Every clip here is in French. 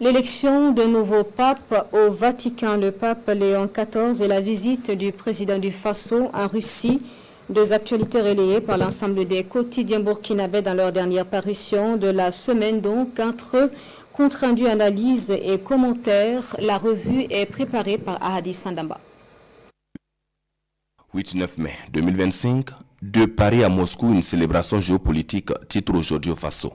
L'élection d'un nouveau pape au Vatican, le pape Léon XIV et la visite du président du Faso en Russie, deux actualités relayées par l'ensemble des quotidiens burkinabés dans leur dernière parution de la semaine. Donc, entre compte rendu, analyse et commentaires, la revue est préparée par Ahadi Sandamba. 8-9 mai 2025, de Paris à Moscou, une célébration géopolitique titre aujourd'hui au Faso.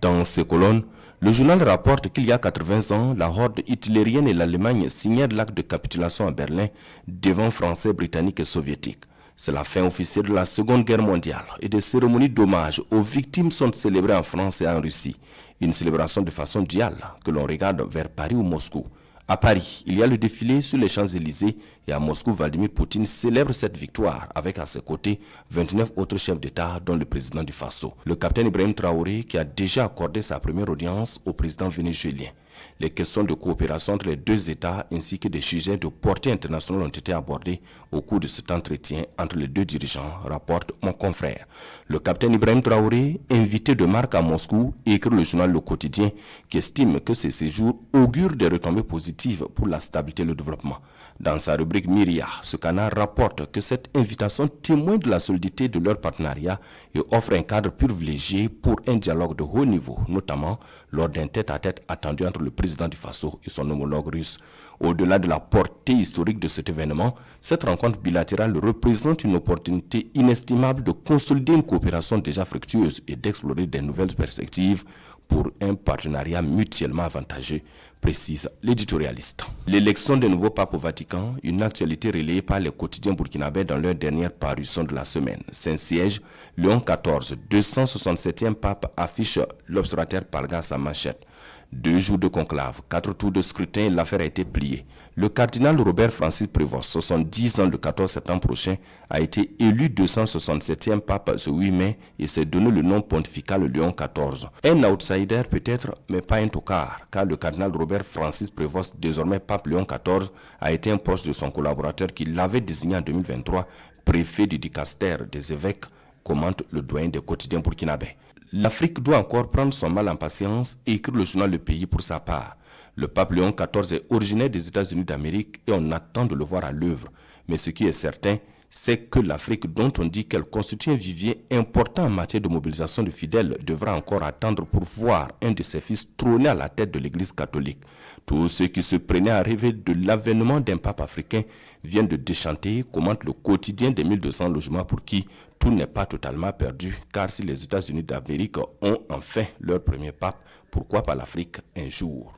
Dans ces colonnes, le journal rapporte qu'il y a 80 ans, la horde hitlérienne et l'Allemagne signèrent l'acte de capitulation à Berlin devant Français, Britanniques et Soviétiques. C'est la fin officielle de la Seconde Guerre mondiale et des cérémonies d'hommage aux victimes sont célébrées en France et en Russie. Une célébration de façon duale que l'on regarde vers Paris ou Moscou. À Paris, il y a le défilé sur les Champs-Élysées et à Moscou, Vladimir Poutine célèbre cette victoire avec à ses côtés 29 autres chefs d'État dont le président du Faso, le capitaine Ibrahim Traoré qui a déjà accordé sa première audience au président vénézuélien. Les questions de coopération entre les deux États ainsi que des sujets de portée internationale ont été abordés au cours de cet entretien entre les deux dirigeants, rapporte mon confrère. Le capitaine Ibrahim Traoré, invité de marque à Moscou, écrit le journal Le Quotidien qui estime que ces séjours augurent des retombées positives pour la stabilité et le développement. Dans sa rubrique Myria, ce canard rapporte que cette invitation témoigne de la solidité de leur partenariat et offre un cadre privilégié pour un dialogue de haut niveau, notamment lors d'un tête-à-tête attendu entre le président du Faso et son homologue russe. Au-delà de la portée historique de cet événement, cette rencontre bilatérale représente une opportunité inestimable de consolider une coopération déjà fructueuse et d'explorer de nouvelles perspectives pour un partenariat mutuellement avantageux, précise l'éditorialiste. L'élection de nouveau pape au Vatican, une actualité relayée par les quotidiens burkinabés dans leur dernière parution de la semaine. Saint-Siège, Léon XIV, 267e pape, affiche l'observateur Palga sa manchette. 2 jours de conclave, 4 tours de scrutin, l'affaire a été pliée. Le cardinal Robert Francis Prévost, 70 ans le 14 septembre prochain, a été élu 267e pape ce 8 mai et s'est donné le nom pontifical Léon XIV. Un outsider peut-être, mais pas un tocard, car le cardinal Robert Francis Prévost, désormais pape Léon XIV, a été un proche de son collaborateur qui l'avait désigné en 2023 préfet du dicaster des évêques, commente le doyen des quotidiens burkinabés. L'Afrique doit encore prendre son mal en patience, écrit le journal Le Pays pour sa part. Le pape Léon XIV est originaire des États-Unis d'Amérique et on attend de le voir à l'œuvre. Mais ce qui est certain, c'est que l'Afrique, dont on dit qu'elle constitue un vivier important en matière de mobilisation de fidèles, devra encore attendre pour voir un de ses fils trôner à la tête de l'Église catholique. Tous ceux qui se prenaient à rêver de l'avènement d'un pape africain viennent de déchanter, commente le quotidien des 1200 logements pour qui tout n'est pas totalement perdu, car si les États-Unis d'Amérique ont enfin leur premier pape, pourquoi pas l'Afrique un jour?